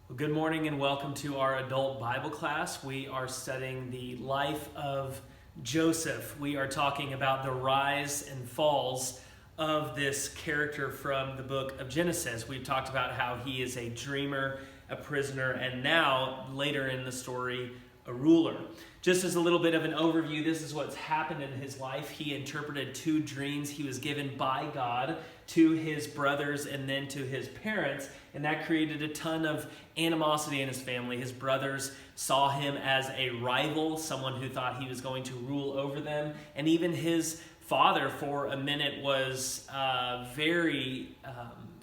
Well, good morning and welcome to our adult Bible class. We are studying the life of Joseph. We are talking about the rise and falls of this character from the book of Genesis. We've talked about how he is a dreamer, a prisoner, and now, later in the story, a ruler. Just as a little bit of an overview, this is what's happened in his life. He interpreted two dreams he was given by God to his brothers and then to his parents, and that created a ton of animosity in his family. His brothers saw him as a rival, someone who thought he was going to rule over them, and even his father for a minute was very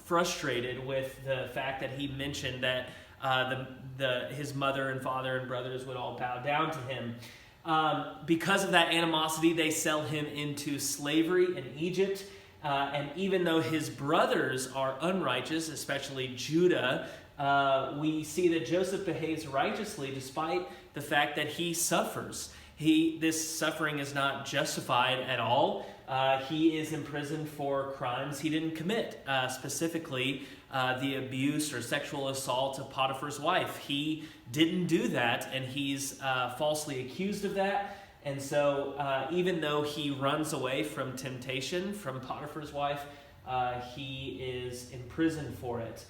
frustrated with the fact that he mentioned that his mother and father and brothers would all bow down to him. Because of that animosity, they sell him into slavery in Egypt. And even though his brothers are unrighteous, especially Judah, we see that Joseph behaves righteously despite the fact that he suffers. This suffering is not justified at all. He is imprisoned for crimes he didn't commit, specifically the abuse or sexual assault of Potiphar's wife. He didn't do that, and he's falsely accused of that. And so even though he runs away from temptation from Potiphar's wife, he is imprisoned for it.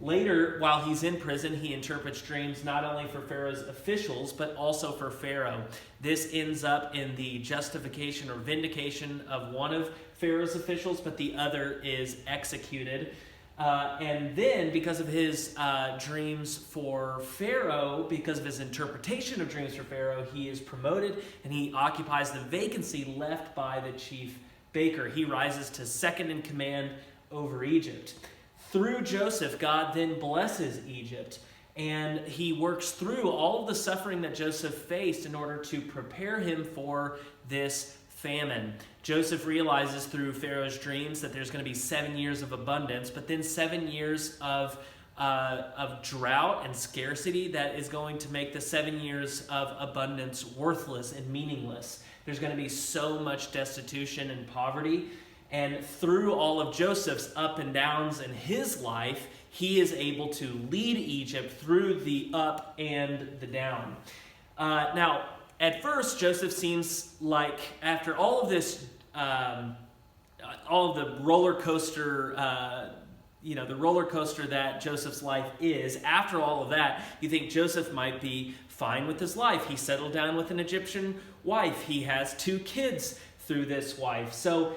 Later, while he's in prison, he interprets dreams not only for Pharaoh's officials, but also for Pharaoh. This ends up in the justification or vindication of one of Pharaoh's officials, but the other is executed. And then, because of his dreams for Pharaoh, because of his interpretation of dreams for Pharaoh, he is promoted and he occupies the vacancy left by the chief baker. He rises to second in command over Egypt. Through Joseph, God then blesses Egypt, and he works through all of the suffering that Joseph faced in order to prepare him for this famine. Joseph realizes through Pharaoh's dreams that there's going to be 7 years of abundance, but then 7 years of drought and scarcity that is going to make the 7 years of abundance worthless and meaningless. There's going to be so much destitution and poverty. And through all of Joseph's up and downs in his life, he is able to lead Egypt through the up and the down. Now, at first, Joseph seems like after all of this, all of the roller coaster, the roller coaster that Joseph's life is, after all of that, you think Joseph might be fine with his life. He settled down with an Egyptian wife. He has 2 kids through this wife. So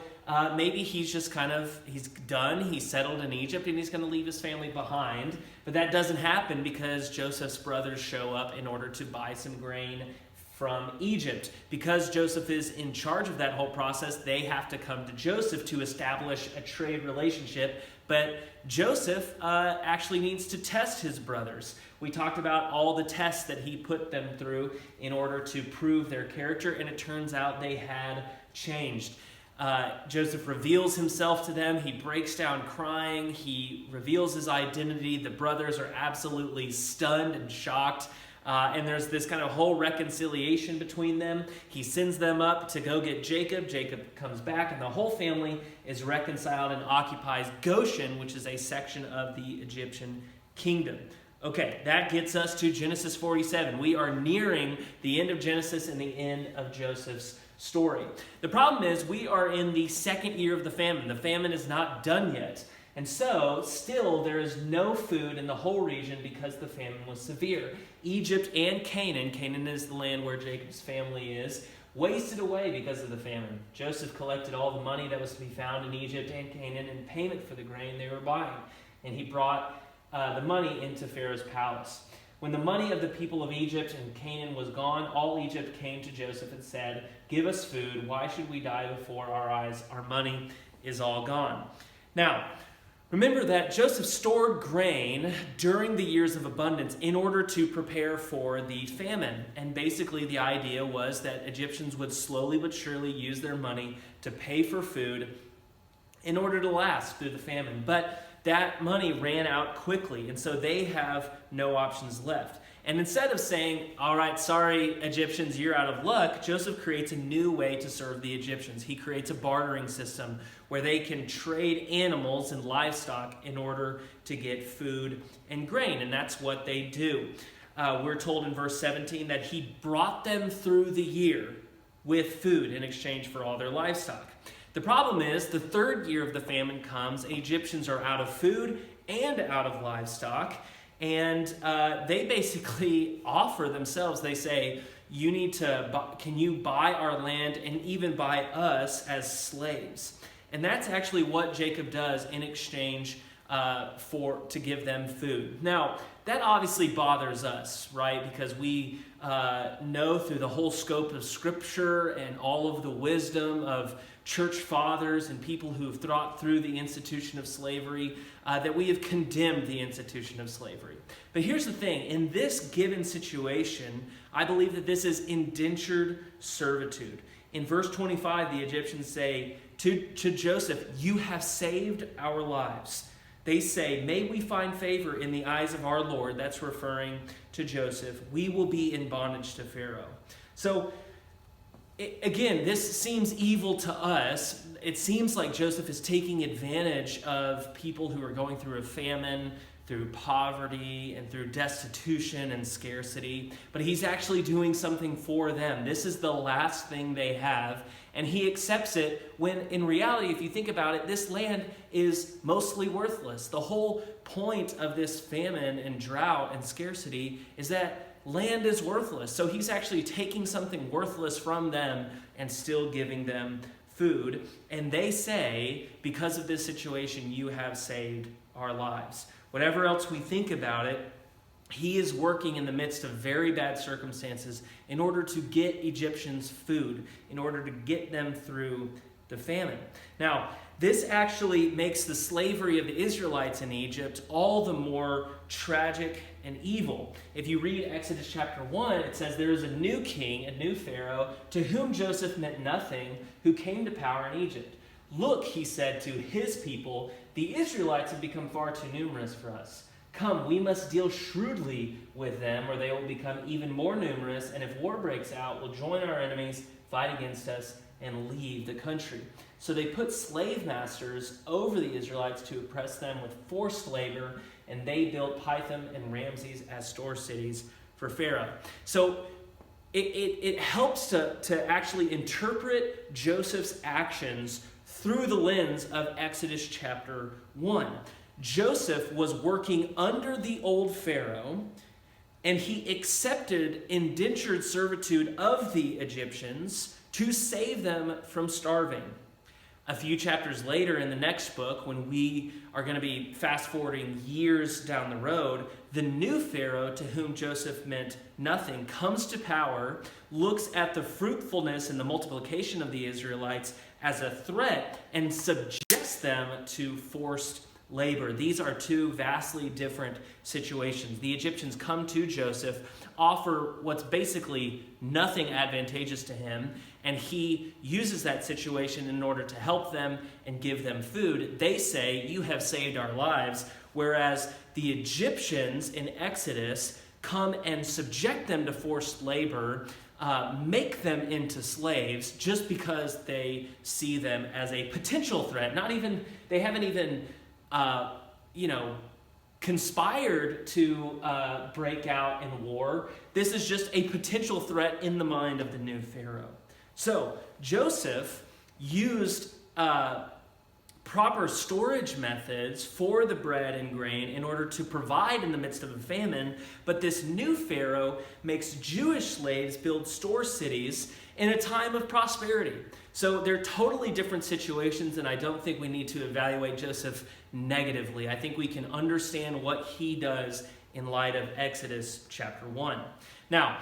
maybe he's done, he's settled in Egypt, and he's going to leave his family behind. But that doesn't happen because Joseph's brothers show up in order to buy some grain from Egypt. Because Joseph is in charge of that whole process, they have to come to Joseph to establish a trade relationship. But Joseph actually needs to test his brothers. We talked about all the tests that he put them through in order to prove their character, and it turns out they had changed. Joseph reveals himself to them. He breaks down crying. He reveals his identity. The brothers are absolutely stunned and shocked. And there's this kind of whole reconciliation between them. He sends them up to go get Jacob. Jacob comes back, and the whole family is reconciled and occupies Goshen, which is a section of the Egyptian kingdom. Okay, that gets us to Genesis 47. We are nearing the end of Genesis and the end of Joseph's story. The problem is we are in the 2nd year of the famine. The famine is not done yet. And so, still, there is no food in the whole region because the famine was severe. Egypt and Canaan is the land where Jacob's family is, wasted away because of the famine. Joseph collected all the money that was to be found in Egypt and Canaan in payment for the grain they were buying. And he brought the money into Pharaoh's palace. When the money of the people of Egypt and Canaan was gone, all Egypt came to Joseph and said, "Give us food. Why should we die before our eyes? Our money is all gone." Now, remember that Joseph stored grain during the years of abundance in order to prepare for the famine. And basically the idea was that Egyptians would slowly but surely use their money to pay for food in order to last through the famine. But that money ran out quickly, and so they have no options left. And instead of saying, all right, sorry, Egyptians, you're out of luck, Joseph creates a new way to serve the Egyptians. He creates a bartering system where they can trade animals and livestock in order to get food and grain, and that's what they do. We're told in verse 17 that he brought them through the year with food in exchange for all their livestock. The problem is, the third year of the famine comes, Egyptians are out of food and out of livestock, and they basically offer themselves. They say, can you buy our land and even buy us as slaves? And that's actually what Jacob does in exchange to give them food. Now, that obviously bothers us, right? Because we know through the whole scope of Scripture and all of the wisdom of church fathers and people who have thought through the institution of slavery, that we have condemned the institution of slavery. But here's the thing. In this given situation, I believe that this is indentured servitude. In verse 25, the Egyptians say to Joseph, "You have saved our lives." They say, "May we find favor in the eyes of our Lord." That's referring to Joseph. "We will be in bondage to Pharaoh." So, again, this seems evil to us. It seems like Joseph is taking advantage of people who are going through a famine, through poverty, and through destitution and scarcity. But he's actually doing something for them. This is the last thing they have, and he accepts it when, in reality, if you think about it, this land is mostly worthless. The whole point of this famine and drought and scarcity is that land is worthless. So he's actually taking something worthless from them and still giving them food. And they say, because of this situation, you have saved our lives. Whatever else we think about it, he is working in the midst of very bad circumstances in order to get Egyptians food, in order to get them through the famine. Now, this actually makes the slavery of the Israelites in Egypt all the more tragic and evil. If you read Exodus chapter 1, it says, "There is a new king, a new Pharaoh, to whom Joseph meant nothing, who came to power in Egypt. Look," he said to his people, "the Israelites have become far too numerous for us. Come, we must deal shrewdly with them, or they will become even more numerous, and if war breaks out, we'll join our enemies, fight against us, and leave the country." So they put slave masters over the Israelites to oppress them with forced labor, and they built Pithom and Ramses as store cities for Pharaoh. So it helps to actually interpret Joseph's actions through the lens of Exodus chapter 1. Joseph was working under the old Pharaoh, and he accepted indentured servitude of the Egyptians to save them from starving. A few chapters later in the next book, when we are going to be fast forwarding years down the road, the new Pharaoh, to whom Joseph meant nothing, comes to power, looks at the fruitfulness and the multiplication of the Israelites as a threat, and subjects them to forced labor. These are two vastly different situations. The Egyptians come to Joseph, offer what's basically nothing advantageous to him, and he uses that situation in order to help them and give them food. They say, "You have saved our lives," whereas the Egyptians in Exodus come and subject them to forced labor, make them into slaves just because they see them as a potential threat. They haven't even conspired to break out in war. This is just a potential threat in the mind of the new Pharaoh. So Joseph used proper storage methods for the bread and grain in order to provide in the midst of a famine, but this new Pharaoh makes Jewish slaves build store cities in a time of prosperity. So they're totally different situations, and I don't think we need to evaluate Joseph negatively. I think we can understand what he does in light of Exodus chapter 1. Now,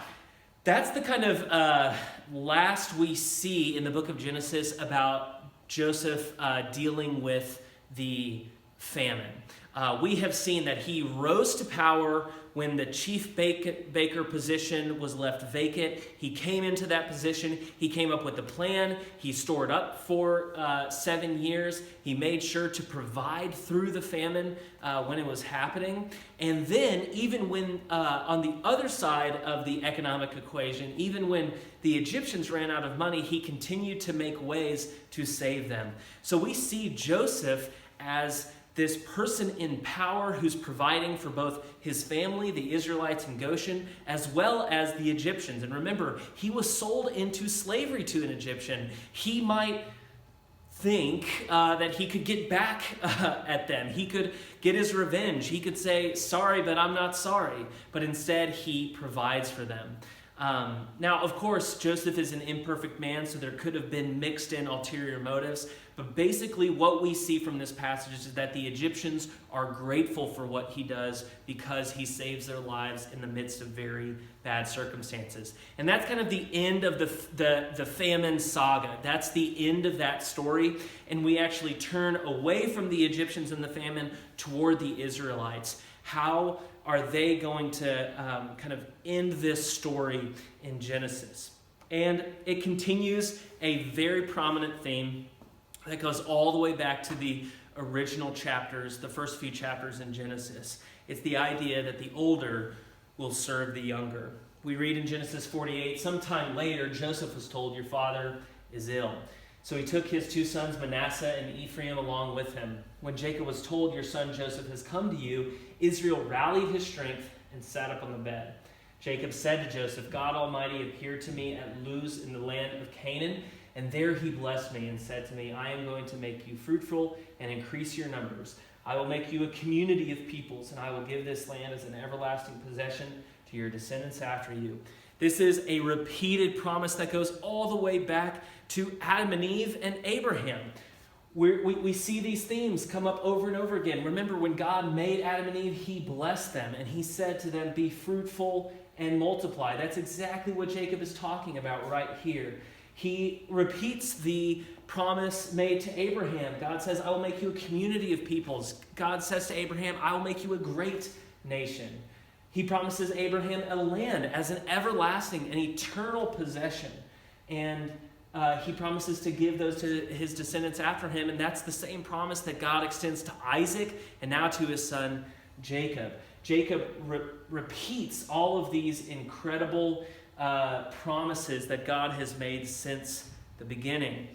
that's the kind of last we see in the book of Genesis about Joseph dealing with the famine. We have seen that he rose to power when the chief baker position was left vacant. He came into that position. He came up with a plan. He stored up for 7 years. He made sure to provide through the famine when it was happening. And then, even when on the other side of the economic equation, even when the Egyptians ran out of money, he continued to make ways to save them. So we see Joseph as this person in power who's providing for both his family, the Israelites in Goshen, as well as the Egyptians. And remember, he was sold into slavery to an Egyptian. He might think that he could get back at them. He could get his revenge. He could say, sorry, but I'm not sorry. But instead, he provides for them. Now, of course, Joseph is an imperfect man, so there could have been mixed in ulterior motives. But basically what we see from this passage is that the Egyptians are grateful for what he does because he saves their lives in the midst of very bad circumstances. And that's kind of the end of the famine saga. That's the end of that story. And we actually turn away from the Egyptians and the famine toward the Israelites. How are they going to kind of end this story in Genesis? And it continues a very prominent theme that goes all the way back to the original chapters, the first few chapters in Genesis. It's the idea that the older will serve the younger. We read in Genesis 48, sometime later, Joseph was told, your father is ill. So he took his 2 sons, Manasseh and Ephraim, along with him. When Jacob was told, your son Joseph has come to you, Israel rallied his strength and sat up on the bed. Jacob said to Joseph, God Almighty appeared to me at Luz in the land of Canaan, and there he blessed me and said to me, I am going to make you fruitful and increase your numbers. I will make you a community of peoples, and I will give this land as an everlasting possession to your descendants after you. This is a repeated promise that goes all the way back to Adam and Eve and Abraham. We see these themes come up over and over again. Remember, when God made Adam and Eve, he blessed them, and he said to them, be fruitful and multiply. That's exactly what Jacob is talking about right here. He repeats the promise made to Abraham. God says, I will make you a community of peoples. God says to Abraham, I will make you a great nation. He promises Abraham a land as an everlasting and eternal possession. And he promises to give those to his descendants after him. And that's the same promise that God extends to Isaac and now to his son Jacob. Jacob repeats all of these incredible promises that God has made since the beginning.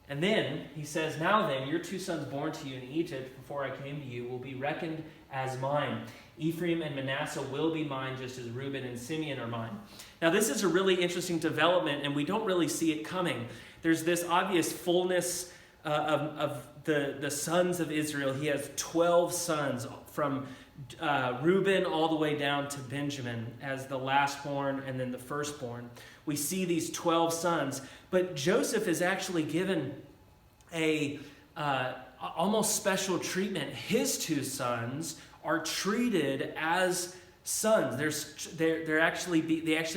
And then he says, now then, your 2 sons born to you in Egypt before I came to you will be reckoned as mine. Ephraim and Manasseh will be mine just as Reuben and Simeon are mine. Now this is a really interesting development, and we don't really see it coming. There's this obvious fullness of the sons of Israel. He has 12 sons from Reuben all the way down to Benjamin as the lastborn and then the firstborn. We see these 12 sons, but Joseph is actually given a almost special treatment. His 2 sons are treated as sons. They actually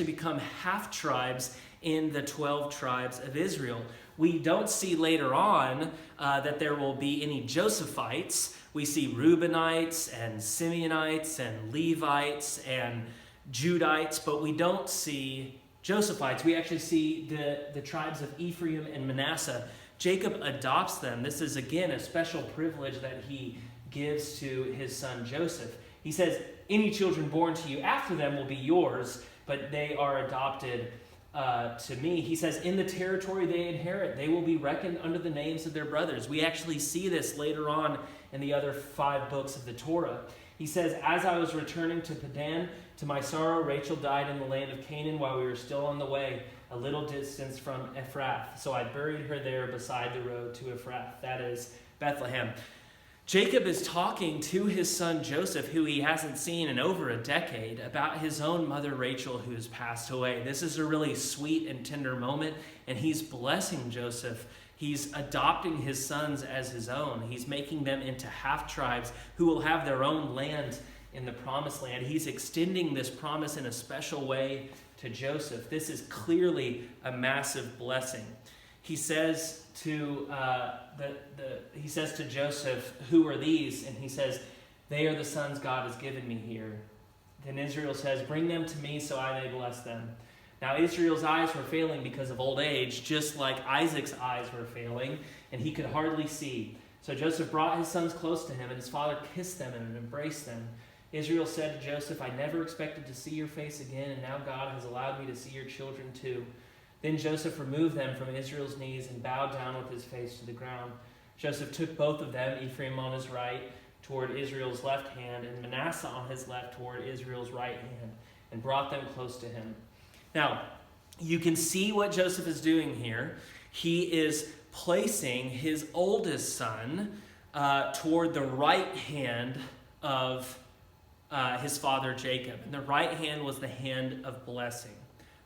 become half tribes in the 12 tribes of Israel. We don't see later on that there will be any Josephites. We see Reubenites and Simeonites and Levites and Judites, but we don't see Josephites. We actually see the tribes of Ephraim and Manasseh. Jacob adopts them. This is, again, a special privilege that he gives to his son Joseph. He says, any children born to you after them will be yours, but they are adopted to me. He says, in the territory they inherit, they will be reckoned under the names of their brothers. We actually see this later on in the other 5 books of the Torah. He says, as I was returning to Padan, to my sorrow, Rachel died in the land of Canaan while we were still on the way, a little distance from Ephrath. So I buried her there beside the road to Ephrath, that is Bethlehem. Jacob is talking to his son Joseph, who he hasn't seen in over a decade, about his own mother Rachel, who has passed away. This is a really sweet and tender moment, and he's blessing Joseph. He's adopting his sons as his own. He's making them into half-tribes who will have their own land in the promised land. He's extending this promise in a special way to Joseph. This is clearly a massive blessing. He says to Joseph, who are these? And he says, They are the sons God has given me here." Then Israel says, "Bring them to me so I may bless them." Now Israel's eyes were failing because of old age, just like Isaac's eyes were failing, and he could hardly see. So Joseph brought his sons close to him, and his father kissed them and embraced them. Israel said to Joseph, "I never expected to see your face again, and now God has allowed me to see your children too." Then Joseph removed them from Israel's knees and bowed down with his face to the ground. Joseph took both of them, Ephraim on his right toward Israel's left hand, and Manasseh on his left toward Israel's right hand, and brought them close to him. Now, you can see what Joseph is doing here. He is placing his oldest son toward the right hand of his father Jacob. And the right hand was the hand of blessing.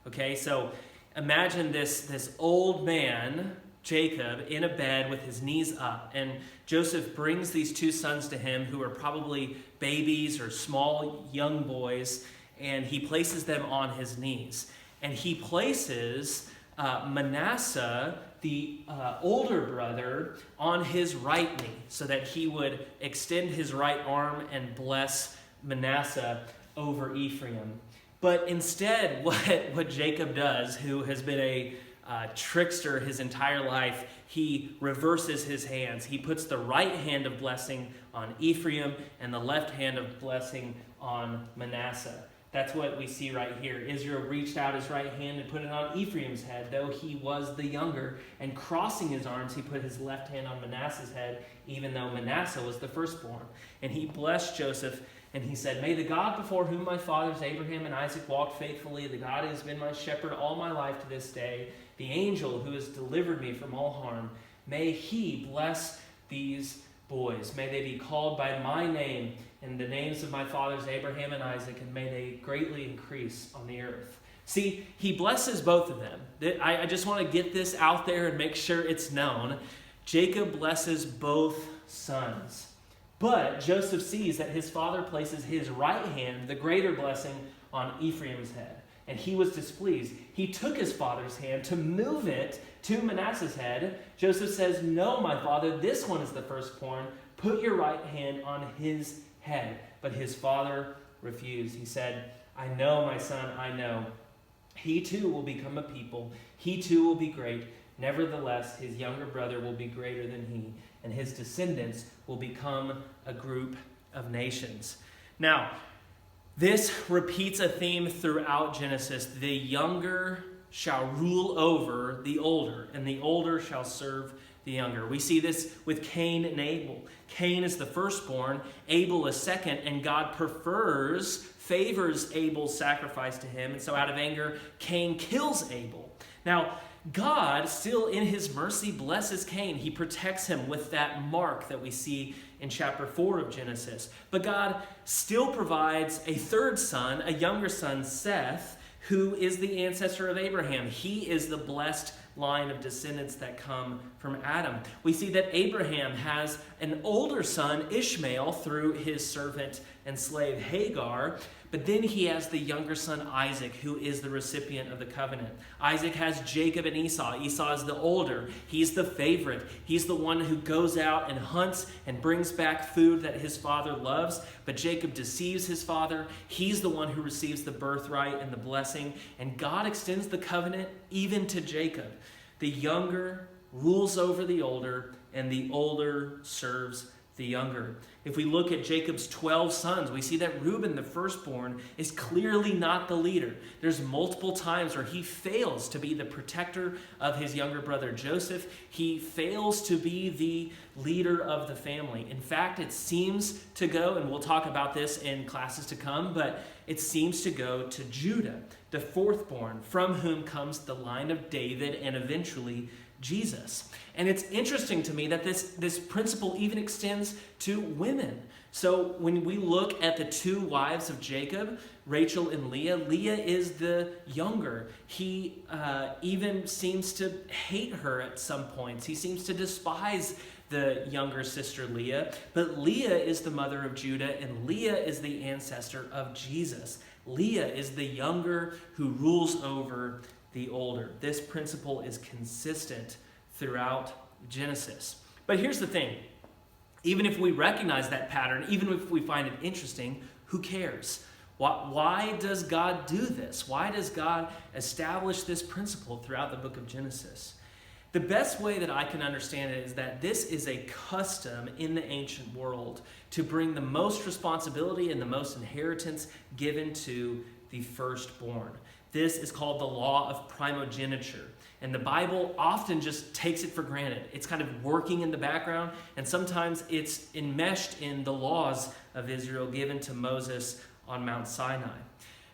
Okay, so imagine this old man, Jacob, in a bed with his knees up. And Joseph brings these two sons to him who are probably babies or small young boys, and he places them on his knees. And he places Manasseh, the older brother, on his right knee so that he would extend his right arm and bless Manasseh over Ephraim. But instead, what Jacob does, who has been a trickster his entire life, he reverses his hands. He puts the right hand of blessing on Ephraim and the left hand of blessing on Manasseh. That's what we see right here. Israel reached out his right hand and put it on Ephraim's head, though he was the younger. And crossing his arms, he put his left hand on Manasseh's head, even though Manasseh was the firstborn. And he blessed Joseph, and he said, "May the God before whom my fathers Abraham and Isaac walked faithfully, the God who has been my shepherd all my life to this day, the angel who has delivered me from all harm, may he bless these boys. May they be called by my name and the names of my fathers Abraham and Isaac, and may they greatly increase on the earth." See, he blesses both of them. I just want to get this out there and make sure it's known. Jacob blesses both sons. But Joseph sees that his father places his right hand, the greater blessing, on Ephraim's head. And he was displeased. He took his father's hand to move it to Manasseh's head. Joseph says, "No, my father, this one is the firstborn. Put your right hand on his head." But his father refused. He said, "I know, my son, I know. He too will become a people. He too will be great. Nevertheless, his younger brother will be greater than he, and his descendants will become a group of nations." Now, this repeats a theme throughout Genesis. The younger shall rule over the older, and the older shall serve the younger. We see this with Cain and Abel. Cain is the firstborn, Abel is second, and God favors Abel's sacrifice to him, and so out of anger, Cain kills Abel. Now, God, still in his mercy, blesses Cain. He protects him with that mark that we see in chapter 4 of Genesis. But God still provides a third son, a younger son, Seth, who is the ancestor of Abraham. He is the blessed line of descendants that come from Adam. We see that Abraham has an older son, Ishmael, through his servant and slave Hagar, but then he has the younger son, Isaac, who is the recipient of the covenant. Isaac has Jacob and Esau. Esau is the older. He's the favorite. He's the one who goes out and hunts and brings back food that his father loves, but Jacob deceives his father. He's the one who receives the birthright and the blessing, and God extends the covenant even to Jacob. The younger rules over the older, and the older serves the younger. If we look at Jacob's 12 sons, we see that Reuben, the firstborn, is clearly not the leader. There's multiple times where he fails to be the protector of his younger brother Joseph. He fails to be the leader of the family. In fact, it seems to go, and we'll talk about this in classes to come, but it seems to go to Judah, the fourthborn, from whom comes the line of David and eventually Jesus. And it's interesting to me that this principle even extends to women. So when we look at the two wives of Jacob, Rachel and Leah, Leah is the younger. He even seems to hate her at some points. He seems to despise the younger sister Leah. But Leah is the mother of Judah, and Leah is the ancestor of Jesus. Leah is the younger who rules over the older. This principle is consistent throughout Genesis. But here's the thing. Even if we recognize that pattern, even if we find it interesting, who cares? Why does God do this? Why does God establish this principle throughout the book of Genesis? The best way that I can understand it is that this is a custom in the ancient world to bring the most responsibility and the most inheritance given to the firstborn. This is called the law of primogeniture. And the Bible often just takes it for granted. It's kind of working in the background, and sometimes it's enmeshed in the laws of Israel given to Moses on Mount Sinai.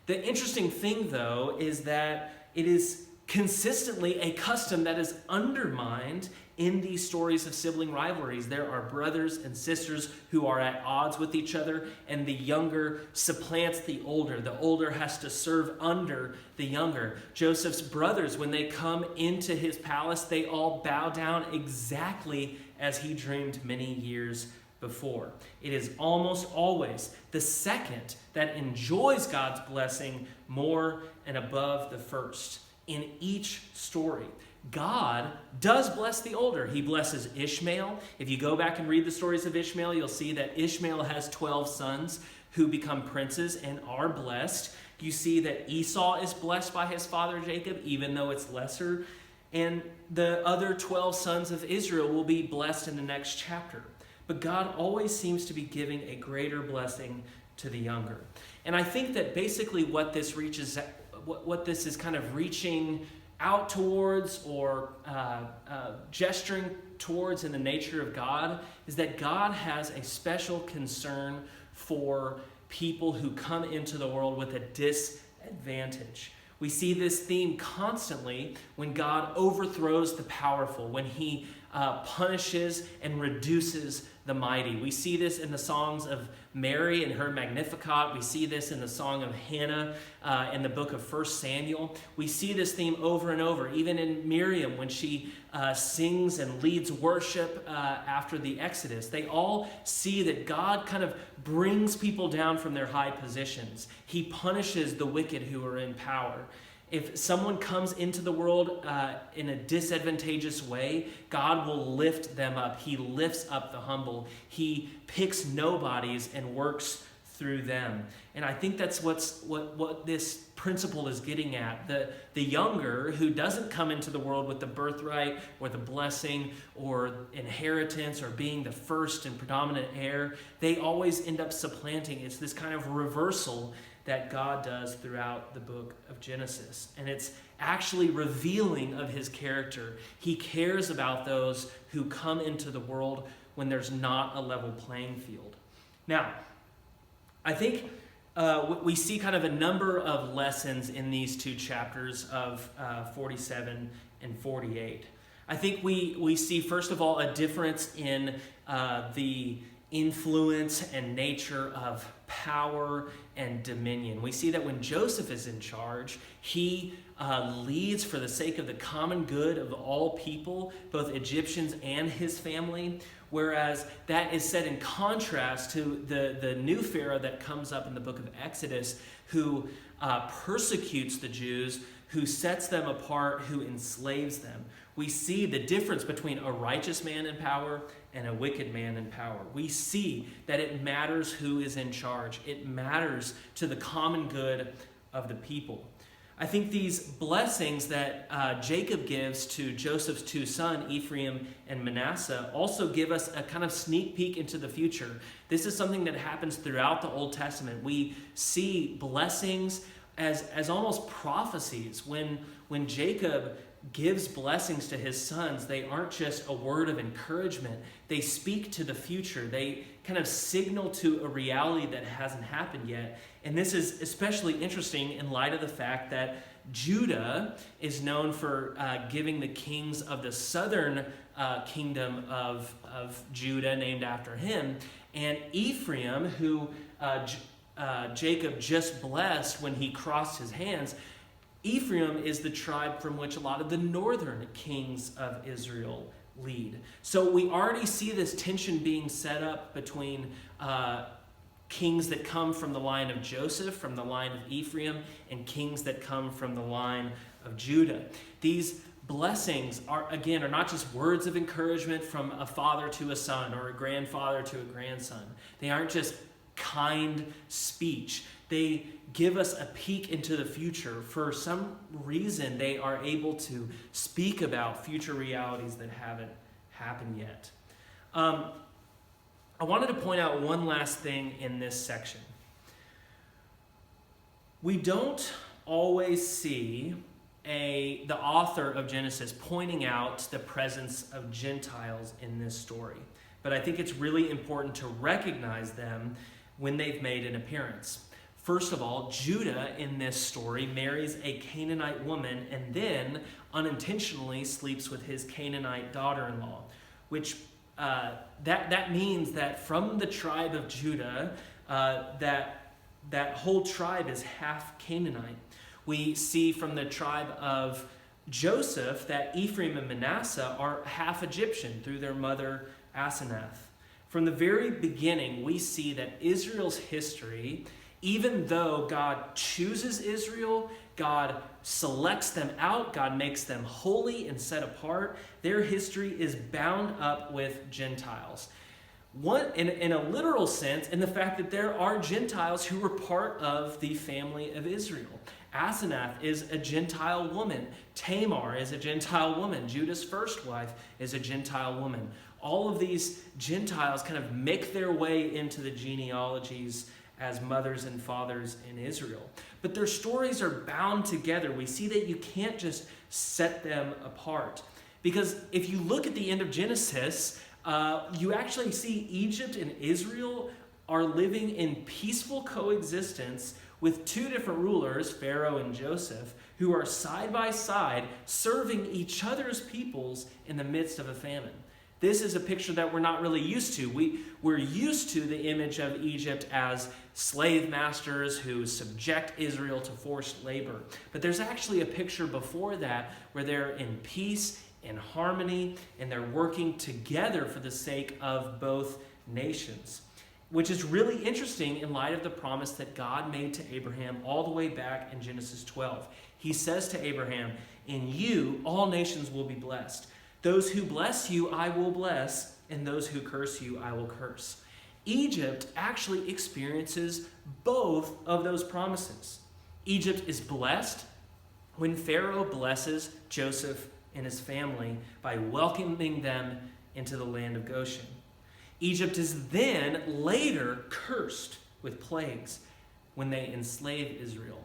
The interesting thing, though, is that it is consistently a custom that is undermined in these stories of sibling rivalries. There are brothers and sisters who are at odds with each other, and the younger supplants the older. The older has to serve under the younger. Joseph's brothers, when they come into his palace, they all bow down exactly as he dreamed many years before. It is almost always the second that enjoys God's blessing more and above the first. In each story, God does bless the older. He blesses Ishmael. If you go back and read the stories of Ishmael, you'll see that Ishmael has 12 sons who become princes and are blessed. You see that Esau is blessed by his father Jacob, even though it's lesser. And the other 12 sons of Israel will be blessed in the next chapter. But God always seems to be giving a greater blessing to the younger. And I think that basically what this is kind of reaching out towards or gesturing towards in the nature of God is that God has a special concern for people who come into the world with a disadvantage. We see this theme constantly when God overthrows the powerful, when he punishes and reduces the mighty. We see this in the songs of Mary and her Magnificat. We see this in the song of Hannah in the book of 1 Samuel. We see this theme over and over, even in Miriam when she sings and leads worship after the Exodus. They all see that God kind of brings people down from their high positions. He punishes the wicked who are in power. If someone comes into the world in a disadvantageous way, God will lift them up. He lifts up the humble. He picks nobodies and works through them. And I think that's what this principle is getting at. The younger who doesn't come into the world with the birthright or the blessing or inheritance or being the first and predominant heir, they always end up supplanting. It's this kind of reversal that God does throughout the book of Genesis. And it's actually revealing of his character. He cares about those who come into the world when there's not a level playing field. Now, I think we see kind of a number of lessons in these two chapters of 47 and 48. I think we see, first of all, a difference in the influence and nature of power and dominion. We see that when Joseph is in charge, he leads for the sake of the common good of all people, both Egyptians and his family, whereas that is set in contrast to the new Pharaoh that comes up in the book of Exodus, who persecutes the Jews, who sets them apart, who enslaves them. We see the difference between a righteous man in power and a wicked man in power. We see that it matters who is in charge. It matters to the common good of the people. I think these blessings that Jacob gives to Joseph's two sons, Ephraim and Manasseh, also give us a kind of sneak peek into the future. This is something that happens throughout the Old Testament. We see blessings as almost prophecies. When Jacob gives blessings to his sons, they aren't just a word of encouragement. They speak to the future. They kind of signal to a reality that hasn't happened yet. And this is especially interesting in light of the fact that Judah is known for giving the kings of the southern kingdom of Judah, named after him, and Ephraim, who Jacob just blessed when he crossed his hands. Ephraim is the tribe from which a lot of the northern kings of Israel lead. So we already see this tension being set up between kings that come from the line of Joseph, from the line of Ephraim, and kings that come from the line of Judah. These blessings are not just words of encouragement from a father to a son or a grandfather to a grandson. They aren't just kind speech. They give us a peek into the future. For some reason, they are able to speak about future realities that haven't happened yet. I wanted to point out one last thing in this section. We don't always see the author of Genesis pointing out the presence of Gentiles in this story. But I think it's really important to recognize them when they've made an appearance. First of all, Judah in this story marries a Canaanite woman and then unintentionally sleeps with his Canaanite daughter-in-law, which that means that from the tribe of Judah, that whole tribe is half Canaanite. We see from the tribe of Joseph that Ephraim and Manasseh are half Egyptian through their mother Asenath. From the very beginning, we see that Israel's history, even though God chooses Israel, God selects them out, God makes them holy and set apart, their history is bound up with Gentiles. One, in a literal sense, in the fact that there are Gentiles who were part of the family of Israel. Asenath is a Gentile woman. Tamar is a Gentile woman. Judah's first wife is a Gentile woman. All of these Gentiles kind of make their way into the genealogies as mothers and fathers in Israel. But their stories are bound together. We see that you can't just set them apart. Because if you look at the end of Genesis, you actually see Egypt and Israel are living in peaceful coexistence with two different rulers, Pharaoh and Joseph, who are side by side serving each other's peoples in the midst of a famine. This is a picture that we're not really used to. We're used to the image of Egypt as slave masters who subject Israel to forced labor. But there's actually a picture before that where they're in peace, in harmony, and they're working together for the sake of both nations. Which is really interesting in light of the promise that God made to Abraham all the way back in Genesis 12. He says to Abraham, "In you all nations will be blessed. Those who bless you I will bless, and those who curse you I will curse." Egypt actually experiences both of those promises. Egypt is blessed when Pharaoh blesses Joseph and his family by welcoming them into the land of Goshen. Egypt is then later cursed with plagues when they enslave Israel.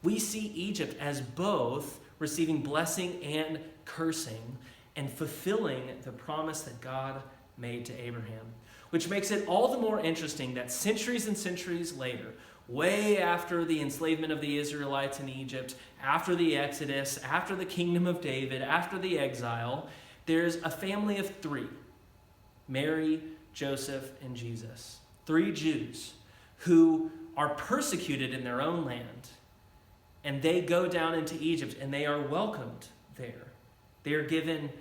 We see Egypt as both receiving blessing and cursing and fulfilling the promise that God made to Abraham, which makes it all the more interesting that centuries and centuries later, way after the enslavement of the Israelites in Egypt, after the Exodus, after the kingdom of David, after the exile, there's a family of three: Mary, Joseph, and Jesus. Three Jews who are persecuted in their own land. And they go down into Egypt and they are welcomed there. They are given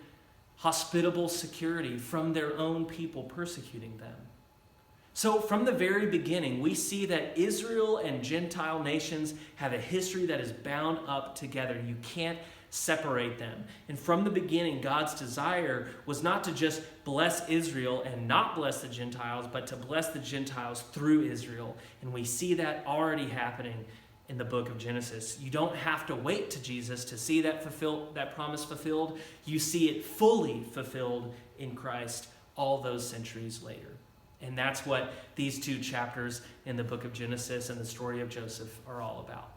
hospitable security from their own people persecuting them. So from the very beginning, we see that Israel and Gentile nations have a history that is bound up together. You can't separate them. And from the beginning, God's desire was not to just bless Israel and not bless the Gentiles, but to bless the Gentiles through Israel. And we see that already happening in the book of Genesis. You don't have to wait to Jesus to see that promise fulfilled. You see it fully fulfilled in Christ all those centuries later. And that's what these two chapters in the book of Genesis and the story of Joseph are all about.